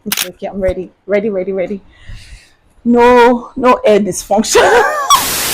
Okay, I'm ready. Ready. No air dysfunction.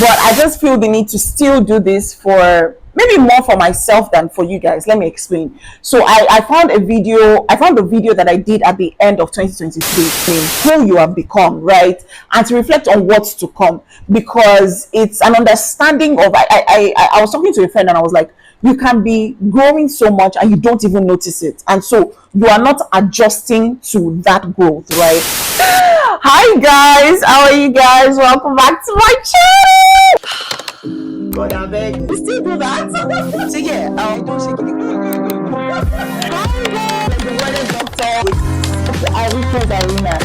But I just feel the need to still do this for maybe more for myself than for you guys. Let me explain. So I found a video. I found the video that I did at the end of 2023, who you have become, right? And to reflect on what's to come, because it's an understanding of. I was talking to a friend and I was like, you can be growing so much and you don't even notice it, and so you are not adjusting to that growth, right? Hi guys, how are you guys? Welcome back to my channel. God, I beg you still do that. So yeah, don't shake it. Hi guys, the wedding doctor with ARIKE'S arena.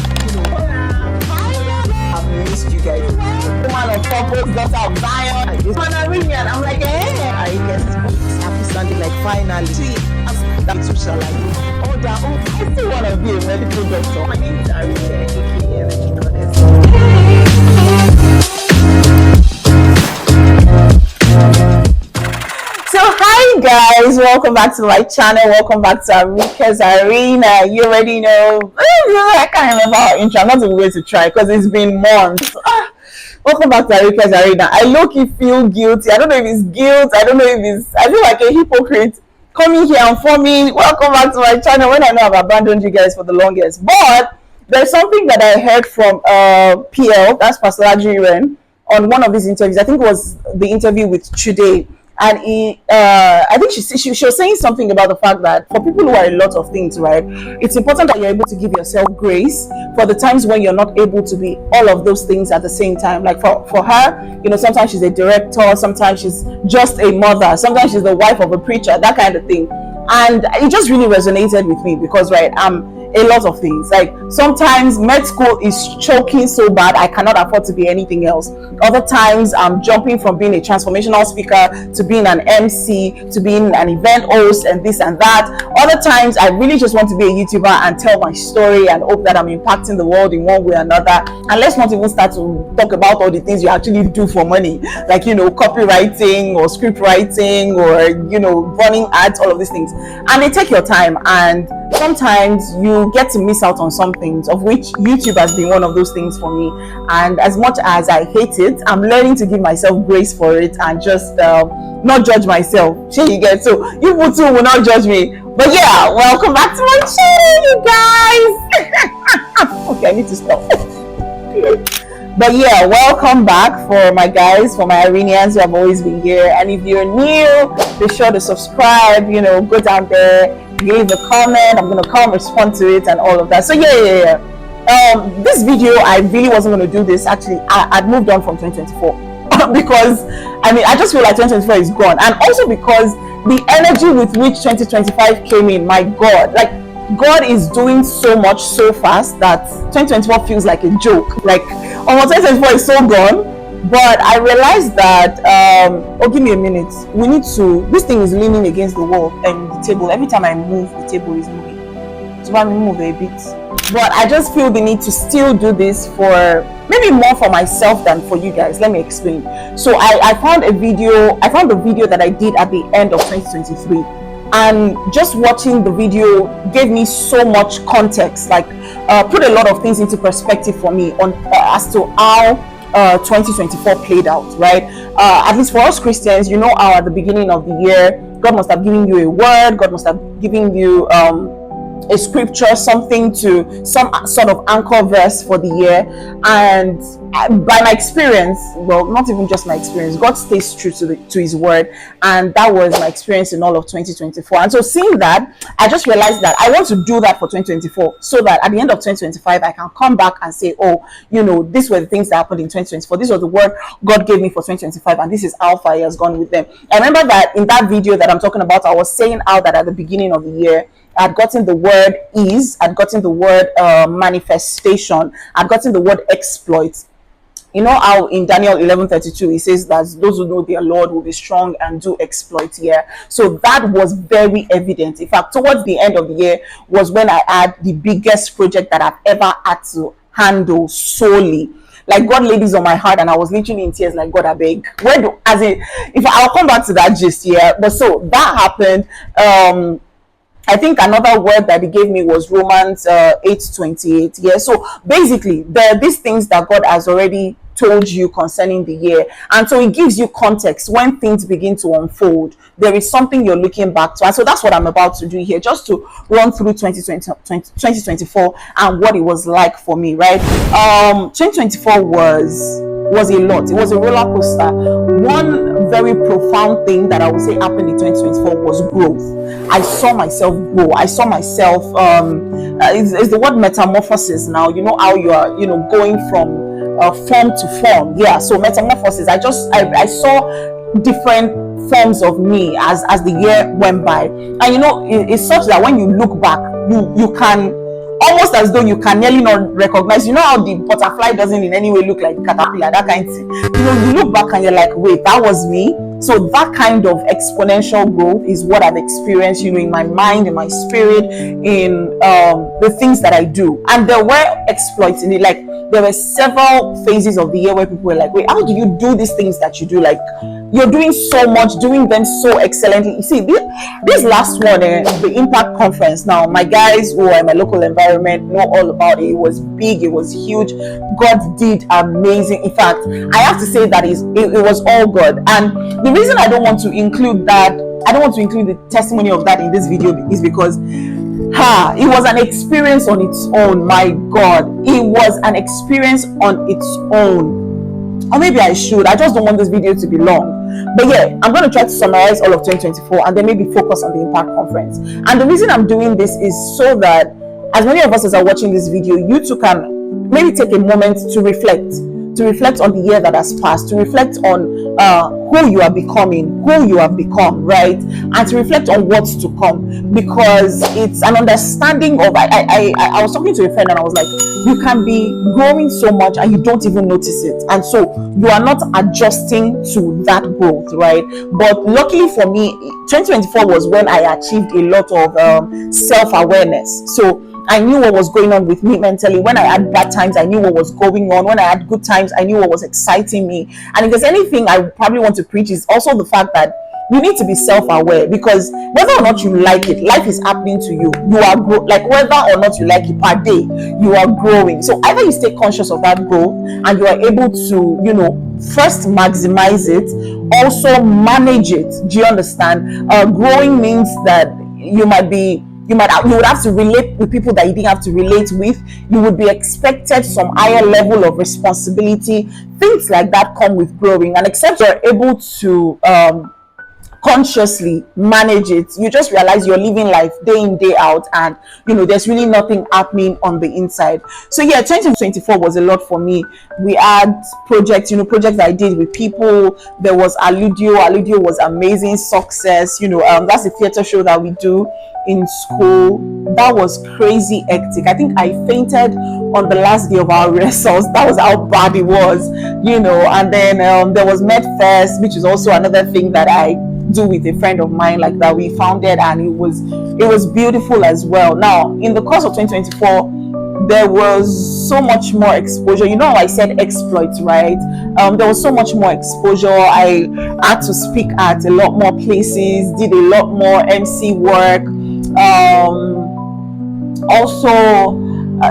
I've missed you guys. Woman of purpose, daughter of Zion. This one arena, and I'm like, hey, ARIKE'S. Happy Sunday, like finally. See, that's what shall I do. I still want to be a medical doctor. My name is ARIKE, aka Energy Goddess. So hi guys, welcome back to my channel. Welcome back to ARIKE'S arena. You already know. I can't remember our intro. I'm not even going to try because it's been months. Welcome back to ARIKE'S arena. I low-key feel guilty. I don't know if it's guilt. I don't know if it's. I feel like a hypocrite coming here and forming. Welcome back to my channel when I know I've abandoned you guys for the longest. But there's something that I heard from PL, that's Pastor Adrian, on one of his interviews. I think it was the interview with Today. And I think she was saying something about the fact that for people who are a lot of things, right, it's important that you're able to give yourself grace for the times when you're not able to be all of those things at the same time. Like for her, you know, sometimes she's a director, sometimes she's just a mother, sometimes she's the wife of a preacher, that kind of thing. And it just really resonated with me because, right, I'm a lot of things. Like sometimes med school is choking so bad I cannot afford to be anything else. Other times I'm jumping from being a transformational speaker to being an MC to being an event host and this and that. Other times I really just want to be a YouTuber and tell my story and hope that I'm impacting the world in one way or another. And let's not even start to talk about all the things you actually do for money, like, you know, copywriting or script writing or, you know, running ads, all of these things. And they take your time, and sometimes you get to miss out on some things, of which YouTube has been one of those things for me. And as much as I hate it, I'm learning to give myself grace for it and just not judge myself. Sure, you get? So you too will not judge me. But yeah, welcome back to my channel, you guys. Okay, I need to stop. But yeah, welcome back for my guys, for my Iranians who have always been here. And if you're new, be sure to subscribe, you know, go down there, leave a comment. I'm going to come respond to it and all of that. So yeah. This video, I really wasn't going to do this. Actually, I'd moved on from 2024 because, I mean, I just feel like 2024 is gone. And also because the energy with which 2025 came in, my God, like, God is doing so much so fast that 2024 feels like a joke. Like, almost 2024 is so gone. But I realized that, give me a minute. We need to, this thing is leaning against the wall and the table. Every time I move, the table is moving. So let me move a bit. But I just feel the need to still do this for maybe more for myself than for you guys. Let me explain. So I found the video that I did at the end of 2023. And just watching the video gave me so much context, like put a lot of things into perspective for me on as to how 2024 played out, right? At least for us Christians, you know how at the beginning of the year, God must have given you a word, God must have given you a scripture, something to some sort of anchor verse for the year. And by my experience, well, not even just my experience, God stays true to his word, and that was my experience in all of 2024. And so seeing that, I just realized that I want to do that for 2024, so that at the end of 2025 I can come back and say, oh, you know, these were the things that happened in 2024, this was the word God gave me for 2025, and this is how far he has gone with them. I remember that in that video that I'm talking about, I was saying how that at the beginning of the year I'd gotten the word ease, I'd gotten the word manifestation, I'd gotten the word exploit. You know how in Daniel 11:32 it says that those who know their Lord will be strong and do exploit here. So that was very evident. In fact, towards the end of the year was when I had the biggest project that I've ever had to handle solely. Like, God laid this on my heart and I was literally in tears, like, God, I beg. If I'll come back to that gist here. But so that happened. I think another word that he gave me was Romans 8:28. Yeah. So basically, there are these things that God has already told you concerning the year. And so it gives you context when things begin to unfold. There is something you're looking back to. And so that's what I'm about to do here, just to run through 2024 and what it was like for me, right? 2024 was a lot. It was a roller coaster. One very profound thing that I would say happened in 2024 was growth. I saw myself grow. I saw myself it's the word metamorphosis now. You know how you are, going from form to form. Yeah, so metamorphosis. I saw different forms of me as the year went by. And it's such that when you look back, you can almost as though you can nearly not recognize. You know how the butterfly doesn't in any way look like caterpillar, that kind of thing. You look back and you're like, wait, that was me. So that kind of exponential growth is what I've experienced, in my mind, in my spirit, in the things that I do. And there were exploits in it. Like, there were several phases of the year where people were like, wait, how do you do these things that you do? Like, you're doing so much, doing them so excellently. You see, this last one, the Impact Conference. Now, my guys who are in my local environment know all about it. It was big, it was huge. God did amazing. In fact, I have to say that it was all God. And the reason I don't want to include the testimony of that in this video is because it was an experience on its own. My God, it was an experience on its own. Or maybe I just don't want this video to be long. But yeah, I'm going to try to summarize all of 2024 and then maybe focus on the Impact Conference. And the reason I'm doing this is so that as many of us as are watching this video, you too can maybe take a moment to reflect on the year that has passed, to reflect on who you are becoming, who you have become, right? And to reflect on what's to come, because it's an understanding of, I was talking to a friend and I was like, you can be growing so much and you don't even notice it. And so you are not adjusting to that growth, right? But luckily for me, 2024 was when I achieved a lot of self-awareness. So I knew what was going on with me mentally. When I had bad times, I knew what was going on. When I had good times, I knew what was exciting me. And if there's anything I probably want to preach, is also the fact that you need to be self-aware, because whether or not you like it, life is happening to you. You are like, whether or not you like it, per day, you are growing. So either you stay conscious of that growth and you are able to, first maximize it, also manage it. Do you understand? Growing means that you would have to relate with people that you didn't have to relate with. You would be expected some higher level of responsibility. Things like that come with growing. And except you're able to consciously manage it, you just realize you're living life day in, day out, and there's really nothing happening on the inside. So yeah, 2024 was a lot for me. We had projects that I did with people. There was Aludio was amazing success. That's a theater show that we do in school. That was crazy hectic. I think I fainted on the last day of our rehearsals. That was how bad it was. And then there was MedFest, which is also another thing that I do with a friend of mine, like that we founded, and it was beautiful as well. Now, in the course of 2024, there was so much more exposure. I said exploits, right? There was so much more exposure. I had to speak at a lot more places, did a lot more MC work. Also,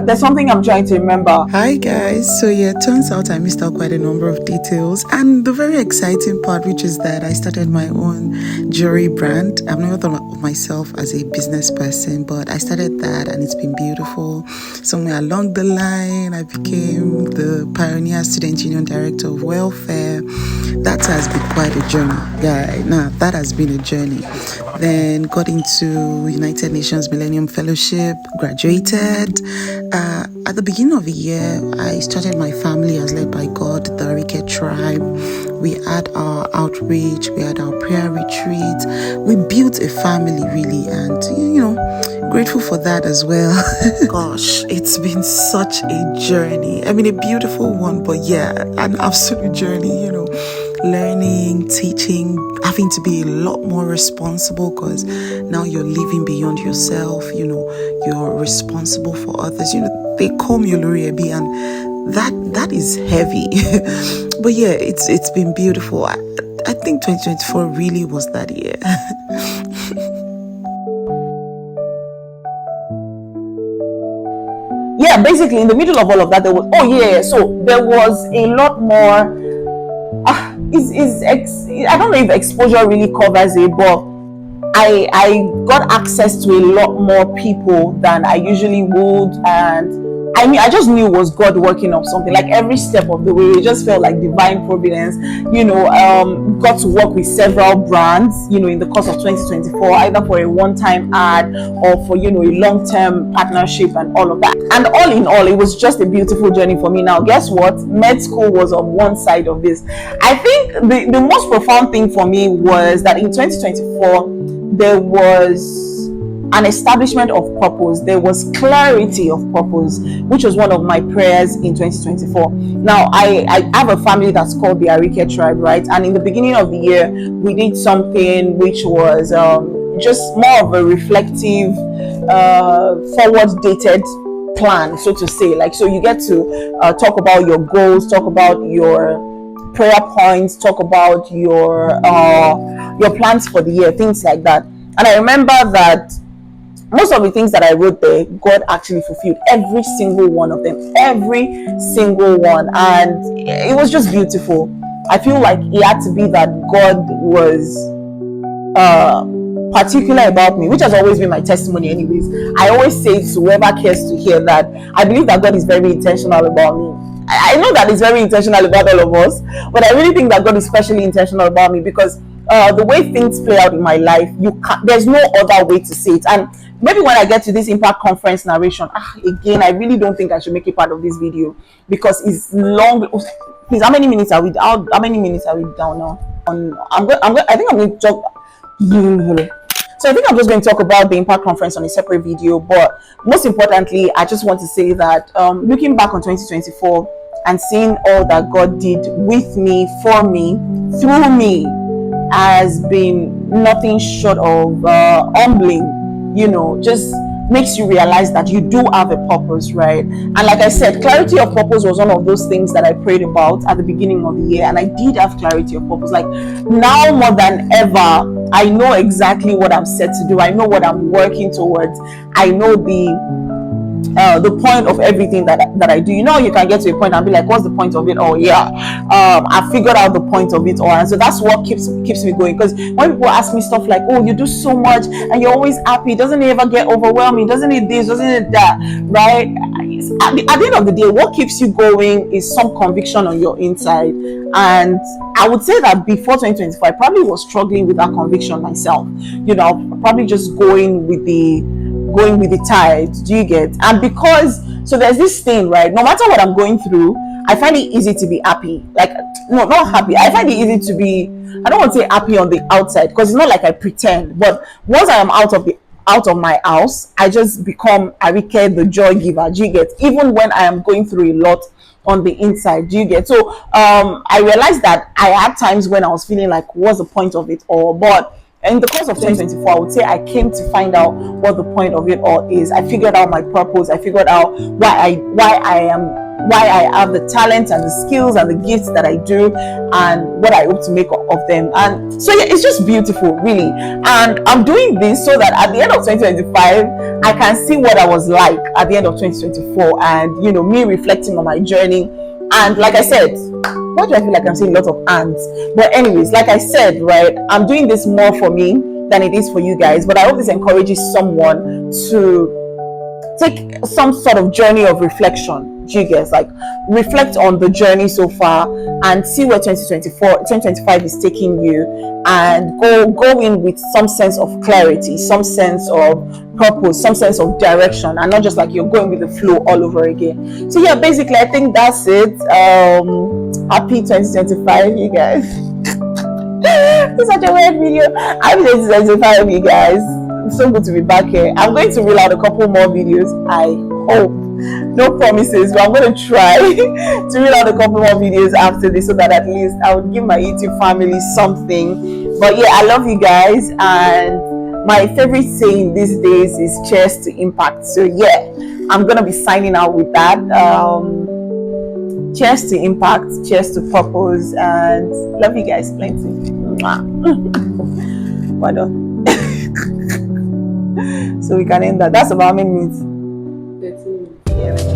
there's something I'm trying to remember. Hi guys, so yeah, turns out I missed out quite a number of details, and the very exciting part, which is that I started my own jewelry brand. I've never thought of myself as a business person, but I started that and it's been beautiful. Somewhere along the line, I became the Pioneer Student Union Director of Welfare. That has been quite a journey, that has been a journey. Then got into United Nations Millennium Fellowship, graduated. At the beginning of the year, I started my family as led by God, the ARIKE'S tribe. We had our outreach, we had our prayer retreat. We built a family really, and grateful for that as well. Gosh, it's been such a journey. I mean, a beautiful one, but yeah, an absolute journey, learning, teaching, having to be a lot more responsible, because now you're living beyond yourself. You're responsible for others. They call me Oloriebi, and that is heavy. But yeah, it's been beautiful. I think 2024 really was that year. yeah, basically in the middle of all of that, there was, oh yeah, so there was a lot more. I don't know if exposure really covers it, but I got access to a lot more people than I usually would, and I just knew it was God working on something. Like every step of the way, it just felt like divine providence. Got to work with several brands, in the course of 2024, either for a one-time ad or for a long-term partnership and all of that. And all in all, it was just a beautiful journey for me. Now, guess what? Med school was on one side of this. I think the most profound thing for me was that in 2024 there was an establishment of purpose. There was clarity of purpose, which was one of my prayers in 2024. Now, I have a family that's called the ARIKE'S tribe, right? And in the beginning of the year, we did something which was just more of a reflective, forward-dated plan, so to say. Like, so you get to talk about your goals, talk about your prayer points, talk about your plans for the year, things like that. And I remember that most of the things that I wrote there, God actually fulfilled every single one of them, every single one. And it was just beautiful. I feel like it had to be that God was particular about me, which has always been my testimony anyways. I always say to whoever cares to hear that I believe that God is very intentional about me. I know that He's very intentional about all of us, but I really think that God is especially intentional about me because the way things play out in my life, there's no other way to say it. And maybe when I get to this Impact Conference narration, again, I really don't think I should make it part of this video because it's long. Please, how many minutes are we down? How many minutes are we down now? I think I'm going to talk. So I think I'm just going to talk about the Impact Conference on a separate video. But most importantly, I just want to say that looking back on 2024 and seeing all that God did with me, for me, through me, has been nothing short of humbling. Just makes you realize that you do have a purpose, right? And like I said, clarity of purpose was one of those things that I prayed about at the beginning of the year, and I did have clarity of purpose. Like now more than ever, I know exactly what I'm set to do. I know what I'm working towards. I know the point of everything that I do. You can get to a point and be like, what's the point of it? Oh yeah, I figured out the point of it all. And so that's what keeps me going. Because when people ask me stuff like, oh, you do so much and you're always happy, doesn't it ever get overwhelming? Doesn't it this? Doesn't it that? Right? At the end of the day, what keeps you going is some conviction on your inside. And I would say that before 2024, I probably was struggling with that conviction myself. Probably just going with the tide. Do you get? And because so there's this thing, right? No matter what I'm going through, I find it easy to be happy. Like, no, not happy. I find it easy to be, I don't want to say happy on the outside because it's not like I pretend, but once I am out of my house, I just become Arike, the joy giver. Do you get? Even when I am going through a lot on the inside. Do you get? So I realized that I had times when I was feeling like, what's the point of it all? But in the course of 2024, I would say I came to find out what the point of it all is. I figured out my purpose. I figured out why I have the talent and the skills and the gifts that I do and what I hope to make of them. And so yeah, it's just beautiful, really. And I'm doing this so that at the end of 2025, I can see what I was like at the end of 2024 and, me reflecting on my journey. And like I said, why do I feel like I'm saying lots of ands? But anyways, like I said, right, I'm doing this more for me than it is for you guys. But I hope this encourages someone to take some sort of journey of reflection. Do you guys like reflect on the journey so far and see where 2025 is taking you, and go in with some sense of clarity, some sense of purpose, some sense of direction, and not just like you're going with the flow all over again. So yeah, basically I think that's it. Happy 2025, you guys. It's such a weird video. Happy 2025, you guys. It's so good to be back here. I'm going to reel out a couple more videos, I hope. No promises, but I'm going to try to reel out a couple more videos after this so that at least I would give my YouTube family something. But yeah, I love you guys, and my favorite saying these days is cheers to impact. So yeah, I'm going to be signing out with that. Cheers to impact, cheers to purpose, and love you guys plenty. Why not? So we can end that. That's about how many minutes? 13 minutes. energy.